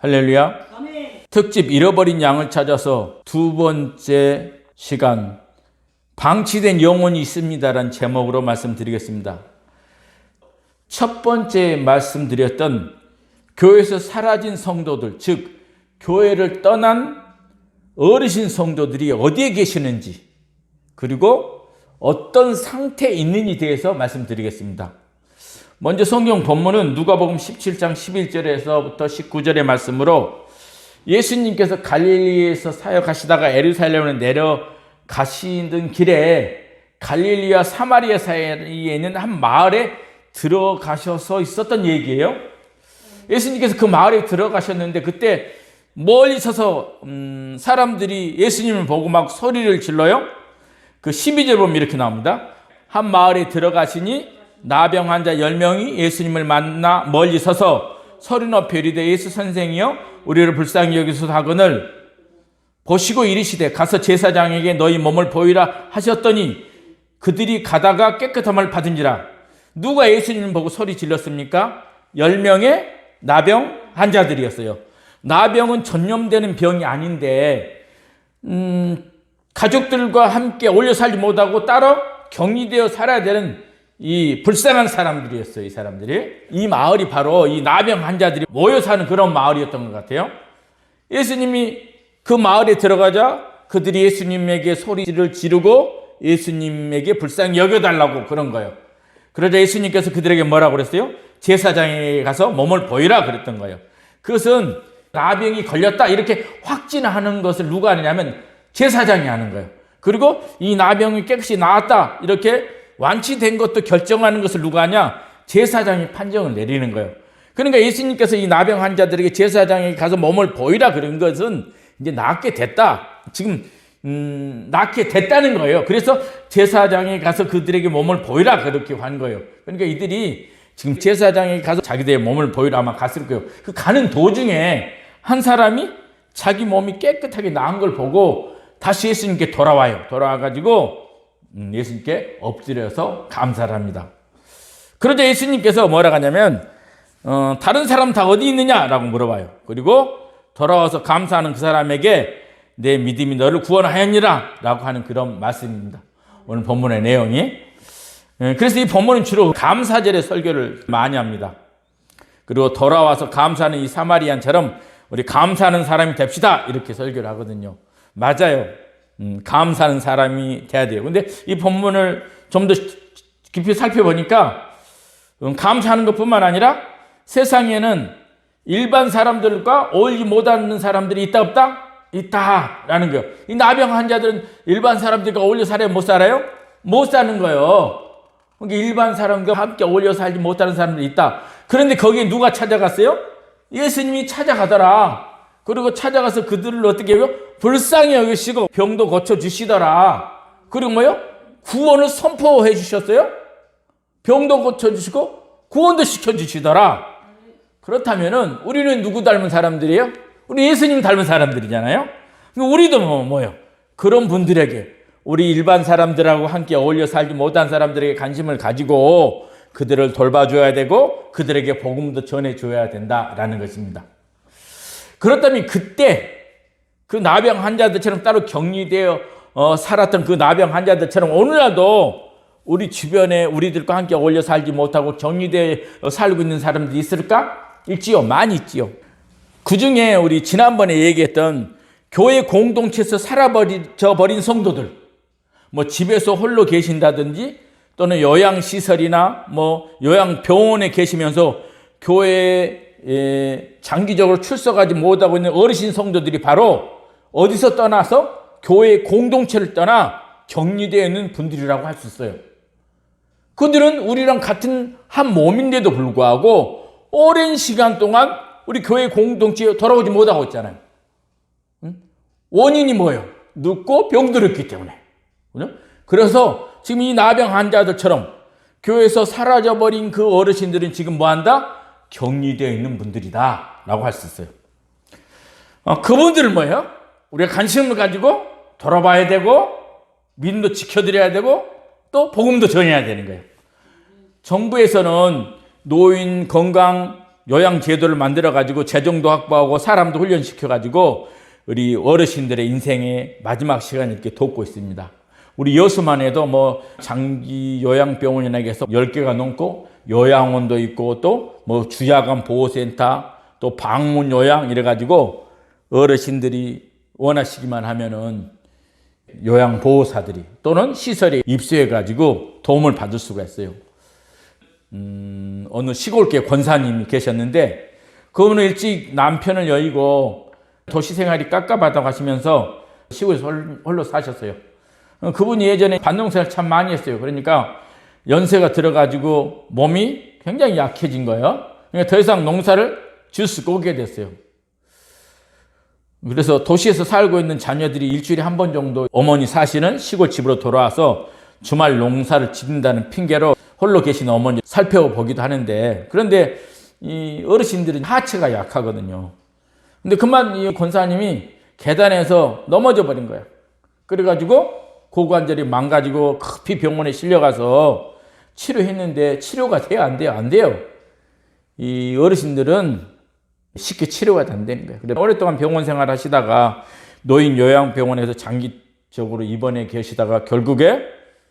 할렐루야. 아멘. 특집 잃어버린 양을 찾아서 두 번째 시간, 방치된 영혼이 있습니다라는 제목으로 말씀드리겠습니다. 첫 번째 말씀드렸던 교회에서 사라진 성도들, 즉 교회를 떠난 어르신 성도들이 어디에 계시는지, 그리고 어떤 상태에 있는지에 대해서 말씀드리겠습니다. 먼저 성경 본문은 누가복음 17장 11절에서부터 19절의 말씀으로 예수님께서 갈릴리에서 사역하시다가 예루살렘으로 내려가시는 길에 갈릴리와 사마리아 사이에 있는 한 마을에 들어가셔서 있었던 얘기예요. 예수님께서 그 마을에 들어가셨는데 그때 멀리 서서 사람들이 예수님을 보고 막 소리를 질러요. 그 12절 보면 이렇게 나옵니다. 한 마을에 들어가시니 나병 환자 10명이 예수님을 만나 멀리 서서 소리 높여 이르되 예수 선생이여 우리를 불쌍히 여기소서 하거늘 보시고 이르시되 가서 제사장에게 너희 몸을 보이라 하셨더니 그들이 가다가 깨끗함을 받은지라. 누가 예수님을 보고 소리 질렀습니까? 10명의 나병 환자들이었어요. 나병은 전염되는 병이 아닌데 가족들과 함께 올려 살지 못하고 따로 격리되어 살아야 되는 이 불쌍한 사람들이었어요. 이 사람들이. 이 마을이 바로 이 나병 환자들이 모여 사는 그런 마을이었던 것 같아요. 예수님이 그 마을에 들어가자 그들이 예수님에게 소리를 지르고 예수님에게 불쌍히 여겨달라고 그런 거예요. 그러자 예수님께서 그들에게 뭐라고 그랬어요? 제사장에 가서 몸을 보이라 그랬던 거예요. 그것은 나병이 걸렸다 이렇게 확진하는 것을 누가 하느냐면 제사장이 하는 거예요. 그리고 이 나병이 깨끗이 나았다 이렇게 완치된 것도 결정하는 것을 누가 하냐? 제사장이 판정을 내리는 거예요. 그러니까 예수님께서 이 나병 환자들에게 제사장에게 가서 몸을 보이라 그런 것은 이제 낫게 됐다. 지금 낫게 됐다는 거예요. 그래서 제사장에 가서 그들에게 몸을 보이라 그렇게 한 거예요. 그러니까 이들이 지금 제사장에 가서 자기들의 몸을 보이라 아마 갔을 거예요. 그 가는 도중에 한 사람이 자기 몸이 깨끗하게 나은 걸 보고 다시 예수님께 돌아와요. 돌아와가지고 예수님께 엎드려서 감사를 합니다. 그러자 예수님께서 뭐라고 하냐면 다른 사람 다 어디 있느냐라고 물어봐요. 그리고 돌아와서 감사하는 그 사람에게 내 믿음이 너를 구원하였니라 라고 하는 그런 말씀입니다. 오늘 본문의 내용이. 그래서 이 본문은 주로 감사절의 설교를 많이 합니다. 그리고 돌아와서 감사하는 이 사마리안처럼 우리 감사하는 사람이 됩시다 이렇게 설교를 하거든요. 맞아요. 감사하는 사람이 돼야 돼요. 근데 이 본문을 좀 더 깊이 살펴보니까 감사하는 것뿐만 아니라 세상에는 일반 사람들과 어울리지 못하는 사람들이 있다 없다? 있다라는 거예요. 이 나병 환자들은 일반 사람들과 어울려 살아요? 못 살아요? 못 사는 거예요. 그러니까 일반 사람과 함께 어울려 살지 못하는 사람들이 있다. 그런데 거기에 누가 찾아갔어요? 예수님이 찾아가더라. 그리고 찾아가서 그들을 어떻게 해요? 불쌍히 여기시고 병도 고쳐주시더라. 그리고 뭐요? 구원을 선포해 주셨어요? 병도 고쳐주시고 구원도 시켜주시더라. 그렇다면은 우리는 누구 닮은 사람들이에요? 우리 예수님 닮은 사람들이잖아요. 우리도 뭐예요? 그런 분들에게 우리 일반 사람들하고 함께 어울려 살지 못한 사람들에게 관심을 가지고 그들을 돌봐줘야 되고 그들에게 복음도 전해줘야 된다라는 것입니다. 그렇다면 그때 그 나병 환자들처럼 따로 격리되어 살았던 그 나병 환자들처럼 오늘날도 우리 주변에 우리들과 함께 어울려 살지 못하고 격리되어 살고 있는 사람들이 있을까? 있지요. 많이 있지요. 그 중에 우리 지난번에 얘기했던 교회 공동체에서 사라져버린 성도들, 뭐 집에서 홀로 계신다든지 또는 요양시설이나 뭐 요양병원에 계시면서 교회에 장기적으로 출석하지 못하고 있는 어르신 성도들이 바로 어디서 떠나서 교회 공동체를 떠나 격리되어 있는 분들이라고 할 수 있어요. 그들은 우리랑 같은 한 몸인데도 불구하고 오랜 시간 동안 우리 교회 공동체에 돌아오지 못하고 있잖아요. 원인이 뭐예요? 늙고 병들었기 때문에. 그래서 지금 이 나병 환자들처럼 교회에서 사라져버린 그 어르신들은 지금 뭐한다? 격리되어 있는 분들이다 라고 할 수 있어요. 그분들은 뭐예요? 우리가 관심을 가지고 돌아봐야 되고 믿음도 지켜드려야 되고 또 복음도 전해야 되는 거예요. 정부에서는 노인 건강 요양 제도를 만들어 가지고 재정도 확보하고 사람도 훈련시켜 가지고 우리 어르신들의 인생의 마지막 시간을 이렇게 돕고 있습니다. 우리 여수만 해도 뭐 장기 요양병원이나 해서 10개가 넘고 요양원도 있고 또 뭐 주야간 보호센터 또 방문 요양 이래 가지고 어르신들이 원하시기만 하면은 요양보호사들이 또는 시설에 입소해 가지고 도움을 받을 수가 있어요. 어느 시골계 권사님이 계셨는데 그분은 일찍 남편을 여의고 도시생활이 깝깝하다고 하시면서 시골에서 홀로 사셨어요. 그분이 예전에 반농생활 참 많이 했어요. 그러니까 연세가 들어가지고 몸이 굉장히 약해진 거예요. 그러니까 더 이상 농사를 지을 수가 없게 됐어요. 그래서 도시에서 살고 있는 자녀들이 일주일에 한 번 정도 어머니 사시는 시골 집으로 돌아와서 주말 농사를 짓는다는 핑계로 홀로 계신 어머니 살펴보기도 하는데, 그런데 이 어르신들은 하체가 약하거든요. 근데 그만 이 권사님이 계단에서 넘어져 버린 거예요. 그래가지고 고관절이 망가지고 급히 병원에 실려가서 치료했는데 치료가 돼요? 안 돼요? 안 돼요. 이 어르신들은 쉽게 치료가 안 되는 거예요. 그래서 오랫동안 병원 생활 하시다가 노인 요양병원에서 장기적으로 입원해 계시다가 결국에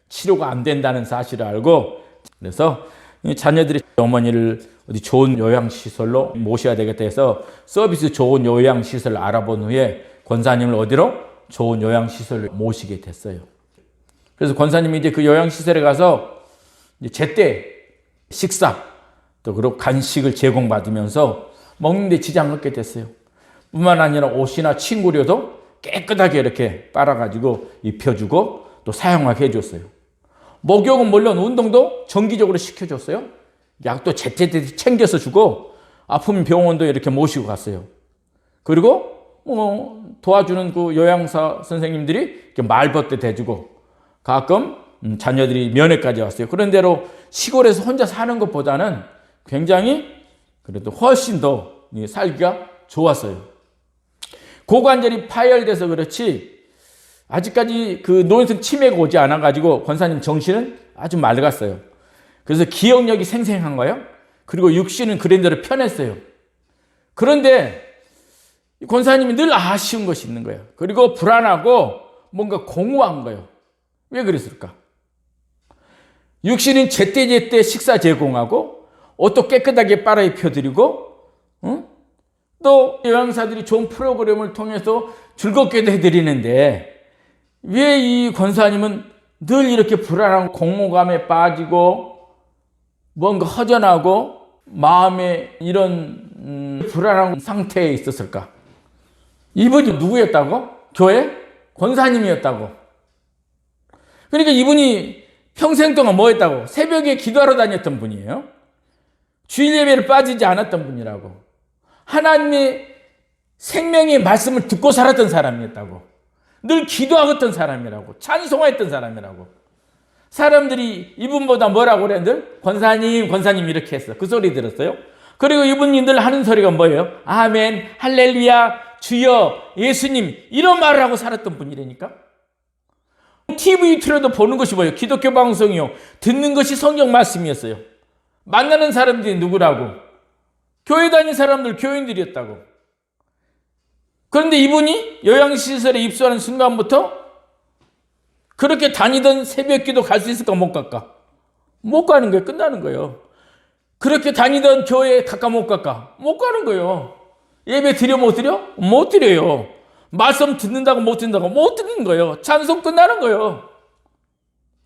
치료가 안 된다는 사실을 알고, 그래서 자녀들이 어머니를 어디 좋은 요양시설로 모셔야 되겠다 해서 서비스 좋은 요양시설을 알아본 후에 권사님을 어디로? 좋은 요양시설로 모시게 됐어요. 그래서 권사님이 이제 그 요양시설에 가서 이제 제때 식사 또 그리고 간식을 제공받으면서 먹는데 지장 없게 됐어요. 뿐만 아니라 옷이나 침구류도 깨끗하게 이렇게 빨아가지고 입혀주고 또 사용하게 해줬어요. 목욕은 물론 운동도 정기적으로 시켜줬어요. 약도 제때제때 챙겨서 주고 아프면 병원도 이렇게 모시고 갔어요. 그리고 도와주는 그 요양사 선생님들이 이렇게 말벗대 대주고 가끔 자녀들이 면회까지 왔어요. 그런 대로 시골에서 혼자 사는 것보다는 굉장히 그래도 훨씬 더 살기가 좋았어요. 고관절이 파열돼서 그렇지 아직까지 그 노인성 치매가 오지 않아가지고 권사님 정신은 아주 맑았어요. 그래서 기억력이 생생한 거예요. 그리고 육신은 그랜대로 편했어요. 그런데 권사님이 늘 아쉬운 것이 있는 거예요. 그리고 불안하고 뭔가 공허한 거예요. 왜 그랬을까? 육신은 제때제때 식사 제공하고 옷도 깨끗하게 빨아 입혀드리고 또 요양사들이 좋은 프로그램을 통해서 즐겁게도 해드리는데 왜 이 권사님은 늘 이렇게 불안한 공허감에 빠지고 뭔가 허전하고 마음에 이런 불안한 상태에 있었을까? 이분이 누구였다고? 교회? 권사님이었다고. 그러니까 이분이 평생 동안 뭐 했다고? 새벽에 기도하러 다녔던 분이에요. 주일 예배를 빠지지 않았던 분이라고. 하나님의 생명의 말씀을 듣고 살았던 사람이었다고. 늘 기도하던 사람이라고. 찬송했던 사람이라고. 사람들이 이분보다 뭐라고 그래? 늘 권사님 이렇게 했어. 그 소리 들었어요. 그리고 이분이 늘 하는 소리가 뭐예요? 아멘, 할렐루야, 주여, 예수님 이런 말을 하고 살았던 분이라니까. TV 틀어도 보는 것이 뭐예요? 기독교 방송이요. 듣는 것이 성경 말씀이었어요. 만나는 사람들이 누구라고? 교회 다니는 사람들, 교인들이었다고. 그런데 이분이 요양시설에 입소하는 순간부터 그렇게 다니던 새벽기도 갈 수 있을까 못 갈까? 못 가는 거예요. 끝나는 거예요. 그렇게 다니던 교회에 갈까 못 갈까? 못 가는 거예요. 예배 드려 못 드려? 못 드려요. 말씀 듣는다고 못 듣는다고 못 듣는 거예요. 찬송 끝나는 거예요.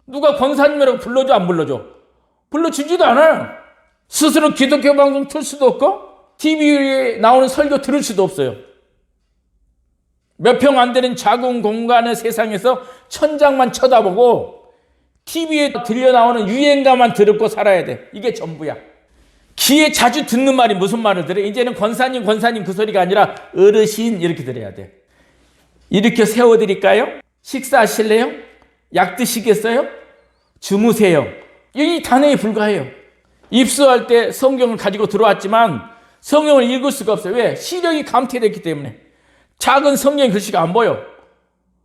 누가 권사님이라고 불러줘 안 불러줘? 불러주지도 않아요. 스스로 기독교 방송 틀 수도 없고 TV에 나오는 설교 들을 수도 없어요. 몇 평 안 되는 작은 공간의 세상에서 천장만 쳐다보고 TV에 들려 나오는 유행가만 듣고 살아야 돼. 이게 전부야. 귀에 자주 듣는 말이 무슨 말을 들어? 이제는 권사님 그 소리가 아니라 어르신 이렇게 들어야 돼. 이렇게 세워드릴까요? 식사하실래요? 약 드시겠어요? 주무세요. 이 단어에 불과해요. 입수할 때 성경을 가지고 들어왔지만 성경을 읽을 수가 없어요. 왜? 시력이 감퇴됐기 때문에. 작은 성경 글씨가 안 보여.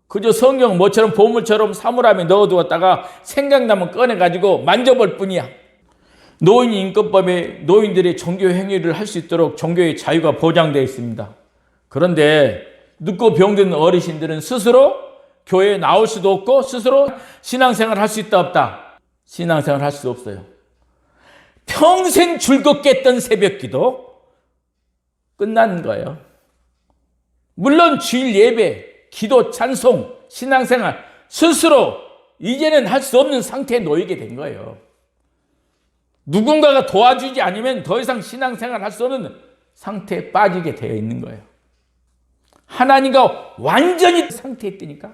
그저 성경 뭐처럼 보물처럼 사물함에 넣어두었다가 생각나면 꺼내가지고 만져볼 뿐이야. 노인 인권법에 노인들의 종교 행위를 할 수 있도록 종교의 자유가 보장되어 있습니다. 그런데 늙고 병든 어르신들은 스스로 교회에 나올 수도 없고 스스로 신앙생활을 할 수 있다 없다? 신앙생활을 할 수 없어요. 평생 즐겁게 했던 새벽기도 끝나는 거예요. 물론 주일 예배, 기도, 찬송, 신앙생활 스스로 이제는 할 수 없는 상태에 놓이게 된 거예요. 누군가가 도와주지 않으면 더 이상 신앙생활 할 수 없는 상태에 빠지게 되어 있는 거예요. 하나님과 완전히 상태에 있다니까.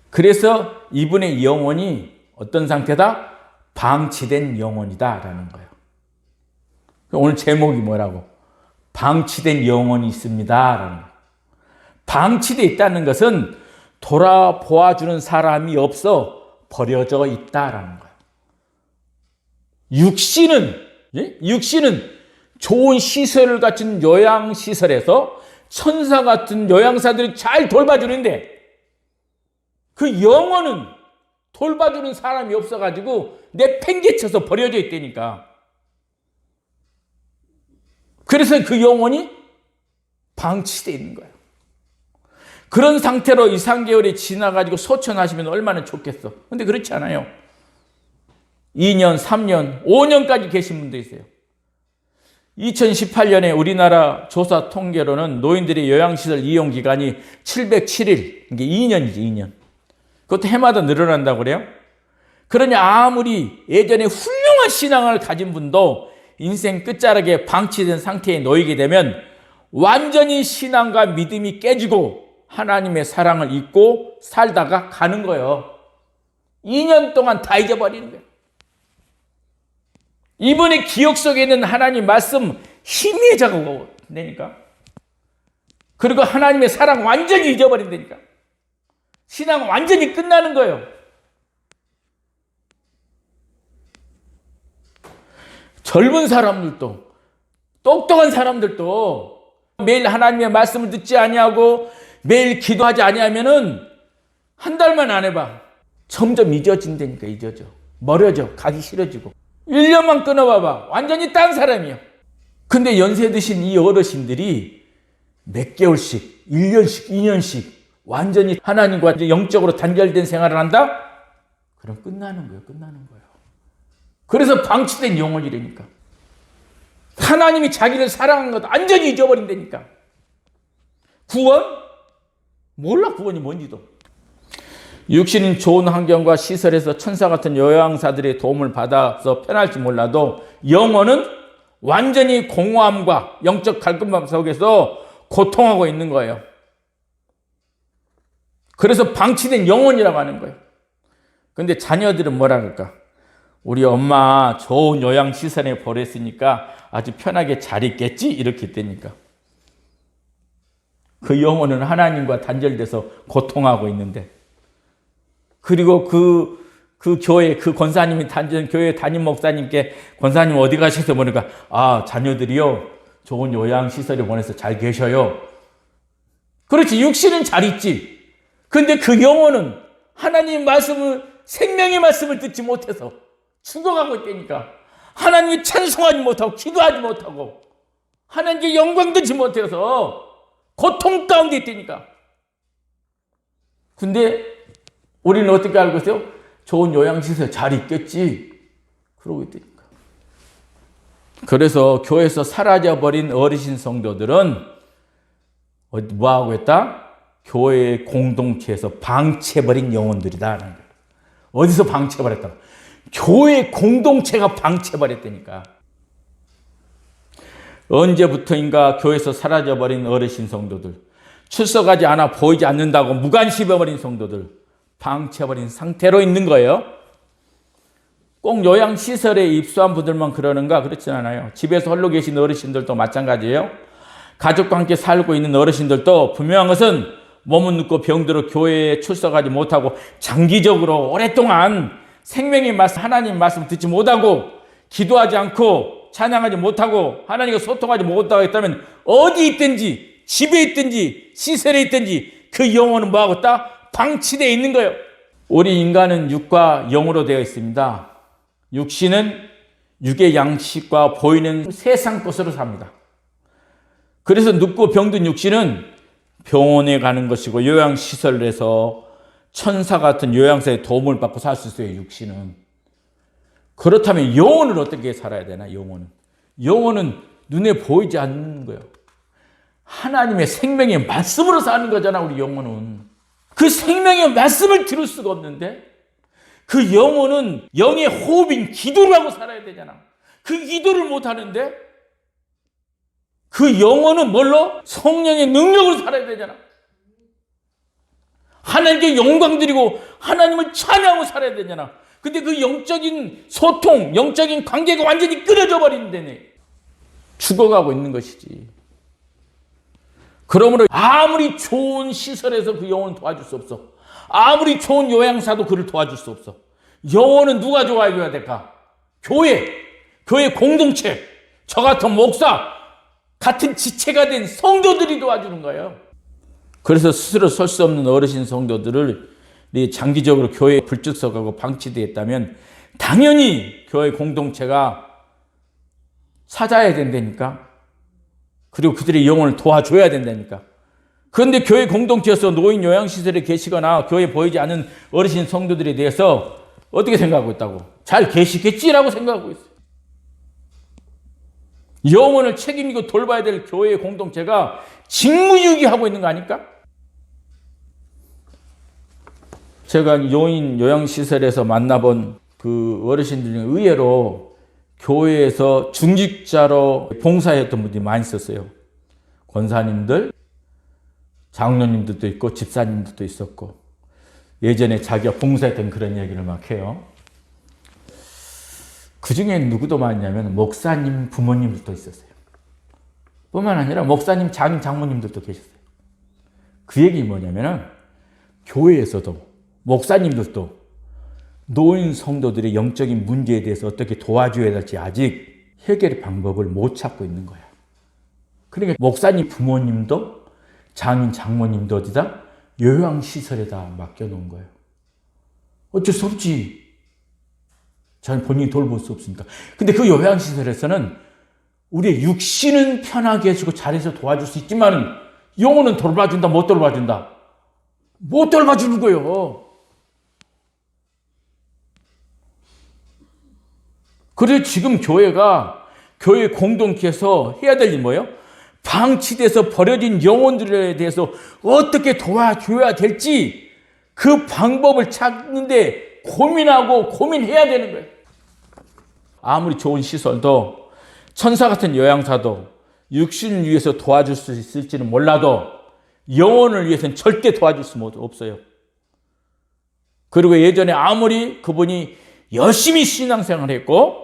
그래서 이분의 영혼이 어떤 상태다? 방치된 영혼이다라는 거예요. 오늘 제목이 뭐라고? 방치된 영혼이 있습니다라는 거예요. 방치되어 있다는 것은 돌아보아주는 사람이 없어 버려져 있다라는 거예요. 육신은 좋은 시설을 갖춘 요양시설에서 천사 같은 요양사들이 잘 돌봐주는데 그 영혼은 돌봐주는 사람이 없어가지고 내팽개쳐서 버려져 있다니까. 그래서 그 영혼이 방치되어 있는 거예요. 그런 상태로 2, 3개월이 지나가지고 소천하시면 얼마나 좋겠어. 근데 그렇지 않아요. 2년, 3년, 5년까지 계신 분도 있어요. 2018년에 우리나라 조사 통계로는 노인들의 요양시설 이용 기간이 707일, 이게 2년이지, 2년. 그것도 해마다 늘어난다고 그래요. 그러니 아무리 예전에 훌륭한 신앙을 가진 분도 인생 끝자락에 방치된 상태에 놓이게 되면 완전히 신앙과 믿음이 깨지고 하나님의 사랑을 잊고 살다가 가는 거예요. 2년 동안 다 잊어버리는 거예요. 이분의 기억 속에 있는 하나님 말씀 희미해져가고 되니까. 그리고 하나님의 사랑 완전히 잊어버린다니까. 신앙 완전히 끝나는 거예요. 젊은 사람들도, 똑똑한 사람들도 매일 하나님의 말씀을 듣지 아니하고 매일 기도하지 아니하면은 한 달만 안 해봐. 점점 잊어진다니까. 잊어져. 멀어져. 가기 싫어지고. 1년만 끊어봐봐. 완전히 딴 사람이야. 근데 연세 드신 이 어르신들이 몇 개월씩, 1년씩, 2년씩 완전히 하나님과 영적으로 단절된 생활을 한다? 그럼 끝나는 거예요. 끝나는 거예요. 그래서 방치된 영혼이라니까. 하나님이 자기를 사랑한 것 완전히 잊어버린다니까. 구원? 몰라 구원이 뭔지도. 육신인 좋은 환경과 시설에서 천사 같은 요양사들의 도움을 받아서 편할지 몰라도 영혼은 완전히 공허함과 영적 갈급함 속에서 고통하고 있는 거예요. 그래서 방치된 영혼이라고 하는 거예요. 근데 자녀들은 뭐라 그럴까? 우리 엄마 좋은 요양시설에 보냈으니까 아주 편하게 잘 있겠지? 이렇게 했다니까. 그 영혼은 하나님과 단절돼서 고통하고 있는데, 그리고 그 교회, 그 권사님이 교회 담임 목사님께 권사님 어디 가셔서 보니까, 아, 자녀들이요, 좋은 요양시설에 보내서 잘 계셔요. 그렇지, 육신은 잘 있지. 근데 그 영혼은 하나님 말씀을, 생명의 말씀을 듣지 못해서 죽어가고 있다니까. 하나님이 찬송하지 못하고, 기도하지 못하고, 하나님께 영광 듣지 못해서 고통 가운데 있다니까. 근데 우리는 어떻게 알고 있어요? 좋은 요양시설 잘 있겠지. 그러고 있다니까. 그래서 교회에서 사라져버린 어르신 성도들은 뭐하고 있다? 교회의 공동체에서 방치해버린 영혼들이다. 어디서 방치해버렸다? 교회 공동체가 방치해버렸다니까. 언제부터인가 교회에서 사라져버린 어르신 성도들, 출석하지 않아 보이지 않는다고 무관심해버린 성도들, 방치해버린 상태로 있는 거예요. 꼭 요양시설에 입소한 분들만 그러는가? 그렇진 않아요. 집에서 홀로 계신 어르신들도 마찬가지예요. 가족과 함께 살고 있는 어르신들도 분명한 것은 몸은 늙고 병들어 교회에 출석하지 못하고 장기적으로 오랫동안 생명의 말씀, 하나님 말씀 듣지 못하고 기도하지 않고 찬양하지 못하고 하나님과 소통하지 못하고 있다면 어디 있든지 집에 있든지 시설에 있든지 그 영혼은 뭐하고 있다? 방치되어 있는 거예요. 우리 인간은 육과 영으로 되어 있습니다. 육신은 육의 양식과 보이는 세상 것으로 삽니다. 그래서 눕고 병든 육신은 병원에 가는 것이고 요양시설에서 천사 같은 요양사의 도움을 받고 살 수 있어요. 육신은. 그렇다면 영혼은 어떻게 살아야 되나? 영혼은 눈에 보이지 않는 거예요. 하나님의 생명의 말씀으로 사는 거잖아. 우리 영혼은. 그 생명의 말씀을 들을 수가 없는데 그 영혼은 영의 호흡인 기도를 하고 살아야 되잖아. 그 기도를 못 하는데 그 영혼은 뭘로? 성령의 능력으로 살아야 되잖아. 하나님께 영광 드리고 하나님을 찬양하고 살아야 되잖아. 근데 그 영적인 소통, 영적인 관계가 완전히 끊어져 버리는데 죽어가고 있는 것이지. 그러므로 아무리 좋은 시설에서 그 영혼을 도와줄 수 없어. 아무리 좋은 요양사도 그를 도와줄 수 없어. 영혼은 누가 도와줘야 될까? 교회 공동체, 저 같은 목사, 같은 지체가 된 성도들이 도와주는 거예요. 그래서 스스로 설 수 없는 어르신 성도들을 장기적으로 교회에 불출석하고 방치되었다면 당연히 교회 공동체가 찾아야 된다니까. 그리고 그들의 영혼을 도와줘야 된다니까. 그런데 교회 공동체에서 노인 요양시설에 계시거나 교회에 보이지 않는 어르신 성도들에 대해서 어떻게 생각하고 있다고? 잘 계시겠지라고 생각하고 있어요. 영혼을 책임지고 돌봐야 될 교회의 공동체가 직무유기하고 있는 거 아닐까? 제가 노인 요양시설에서 만나본 그 어르신들 중에 의외로 교회에서 중직자로 봉사했던 분들이 많이 있었어요. 권사님들, 장로님들도 있고 집사님들도 있었고 예전에 자기가 봉사했던 그런 얘기를 막 해요. 그 중에 누구도 많냐면 목사님 부모님들도 있었어요. 뿐만 아니라 목사님 장모님들도 계셨어요. 그 얘기 뭐냐면 교회에서도 목사님들도 노인 성도들의 영적인 문제에 대해서 어떻게 도와줘야 될지 아직 해결의 방법을 못 찾고 있는 거야. 그러니까 목사님 부모님도 장모님도 어디다? 요양시설에다 맡겨놓은 거예요. 어쩔 수 없지. 자기 본인이 돌볼 수 없으니까. 근데 그 요양시설에서는 우리의 육신은 편하게 해주고 잘해서 도와줄 수 있지만 영혼은 돌봐준다, 못 돌봐준다? 못 돌봐주는 거예요. 그래서 지금 교회 공동체에서 해야 될 일이 뭐예요? 방치돼서 버려진 영혼들에 대해서 어떻게 도와줘야 될지 그 방법을 찾는데 고민해야 되는 거예요. 아무리 좋은 시설도 천사 같은 요양사도 육신을 위해서 도와줄 수 있을지는 몰라도 영혼을 위해서는 절대 도와줄 수 없어요. 그리고 예전에 아무리 그분이 열심히 신앙생활을 했고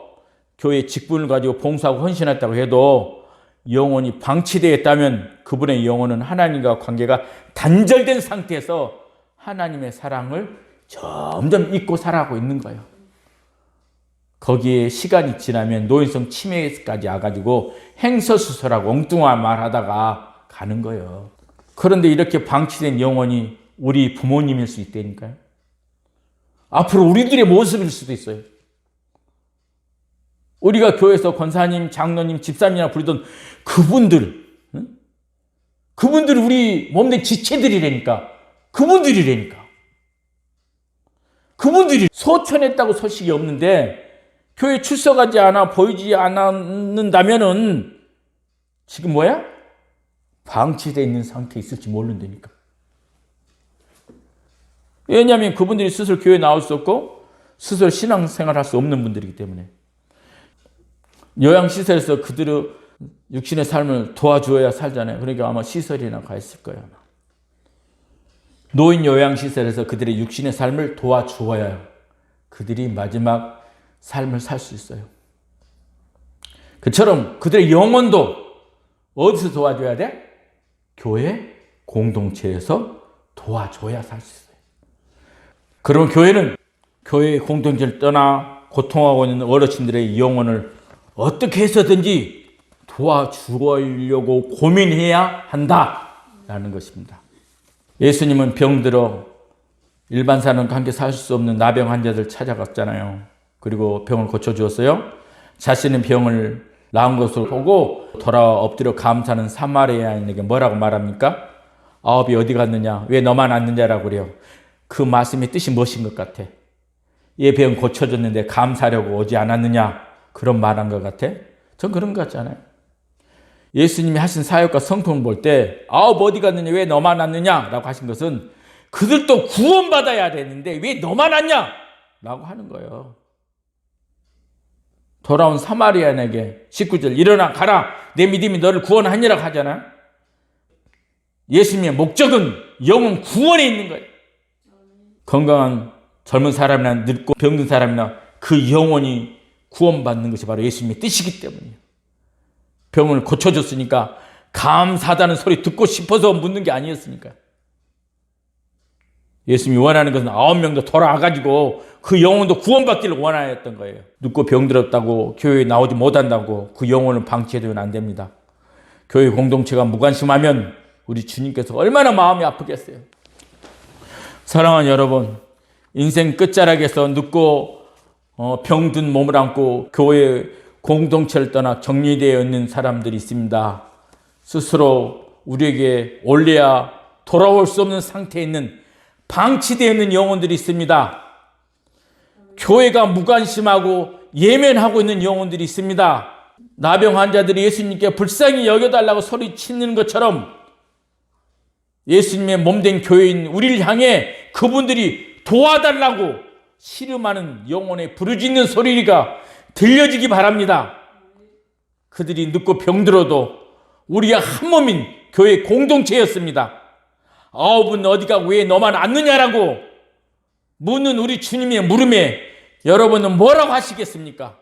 교회 직분을 가지고 봉사하고 헌신했다고 해도 영혼이 방치되어 있다면 그분의 영혼은 하나님과 관계가 단절된 상태에서 하나님의 사랑을 점점 잊고 살아가고 있는 거예요. 거기에 시간이 지나면 노인성 치매까지 와가지고 행서수설하고 엉뚱한 말 하다가 가는 거예요. 그런데 이렇게 방치된 영혼이 우리 부모님일 수 있다니까요. 앞으로 우리들의 모습일 수도 있어요. 우리가 교회에서 권사님, 장로님, 집사님이라 부르던 그분들, 그분들이 우리 몸의 지체들이라니까. 그분들이 소천했다고 소식이 없는데 교회 출석하지 않아 보이지 않는다면은 지금 뭐야? 방치되어 있는 상태에 있을지 모른다니까. 왜냐하면 그분들이 스스로 교회에 나올 수 없고 스스로 신앙생활 할 수 없는 분들이기 때문에. 요양시설에서 그들의 육신의 삶을 도와줘야 살잖아요. 그러니까 아마 시설이나 가 있을 거예요. 노인 요양시설에서 그들의 육신의 삶을 도와주어야 그들이 마지막 삶을 살 수 있어요. 그처럼 그들의 영혼도 어디서 도와줘야 돼? 교회 공동체에서 도와줘야 살 수 있어요. 그러면 교회는 교회 공동체를 떠나 고통하고 있는 어르신들의 영혼을 어떻게 해서든지 도와주려고 고민해야 한다라는 것입니다. 예수님은 병들어 일반 사람과 함께 살 수 없는 나병 환자들 찾아갔잖아요. 그리고 병을 고쳐주었어요. 자신은 병을 나은 것을 보고 돌아와 엎드려 감사하는 사마리아인에게 뭐라고 말합니까? 아홉이 어디 갔느냐? 왜 너만 왔느냐라고 그래요. 그 말씀의 뜻이 무엇인 것 같아? 얘 병 고쳐줬는데 감사하려고 오지 않았느냐? 그런 말한 것 같아? 전 그런 것 같잖아요. 예수님이 하신 사역과 성품을 볼 때 아홉 어디 갔느냐? 왜 너만 왔느냐? 라고 하신 것은 그들도 구원받아야 되는데 왜 너만 왔냐? 라고 하는 거예요. 돌아온 사마리아인에게 19절 일어나 가라 내 믿음이 너를 구원하니라 하잖아. 예수님의 목적은 영혼 구원에 있는 거예요. 건강한 젊은 사람이나 늙고 병든 사람이나 그 영혼이 구원받는 것이 바로 예수님의 뜻이기 때문이에요. 병을 고쳐줬으니까 감사하다는 소리 듣고 싶어서 묻는 게 아니었으니까. 예수님이 원하는 것은 9명도 돌아와가지고 그 영혼도 구원받기를 원하였던 거예요. 늙고 병들었다고 교회에 나오지 못한다고 그 영혼을 방치해두면 안 됩니다. 교회 공동체가 무관심하면 우리 주님께서 얼마나 마음이 아프겠어요. 사랑하는 여러분, 인생 끝자락에서 늙고 병든 몸을 안고 교회 공동체를 떠나 격리되어 있는 사람들이 있습니다. 스스로 우리에게 올려야 돌아올 수 없는 상태에 있는 방치되어 있는 영혼들이 있습니다. 교회가 무관심하고 예면하고 있는 영혼들이 있습니다. 나병 환자들이 예수님께 불쌍히 여겨달라고 소리치는 것처럼 예수님의 몸된 교회인 우리를 향해 그분들이 도와달라고 씨름하는 영혼의 부르짖는 소리가 들려지기 바랍니다. 그들이 늙고 병들어도 우리가 한 몸인 교회 공동체였습니다. 아홉은 어디가 왜 너만 왔느냐라고 묻는 우리 주님의 물음에 여러분은 뭐라고 하시겠습니까?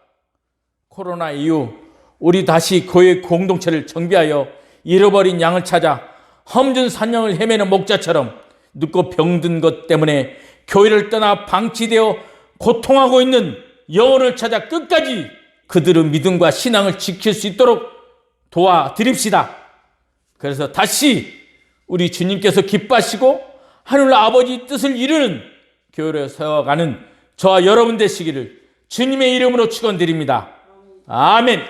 코로나 이후 우리 다시 교회 공동체를 정비하여 잃어버린 양을 찾아 험준 산영을 헤매는 목자처럼 늙고 병든 것 때문에 교회를 떠나 방치되어 고통하고 있는 영혼을 찾아 끝까지 그들의 믿음과 신앙을 지킬 수 있도록 도와드립시다. 그래서 다시 우리 주님께서 기뻐하시고 하늘 아버지 뜻을 이루는 교회로 세워가는 저와 여러분 되시기를 주님의 이름으로 축원드립니다. 아멘.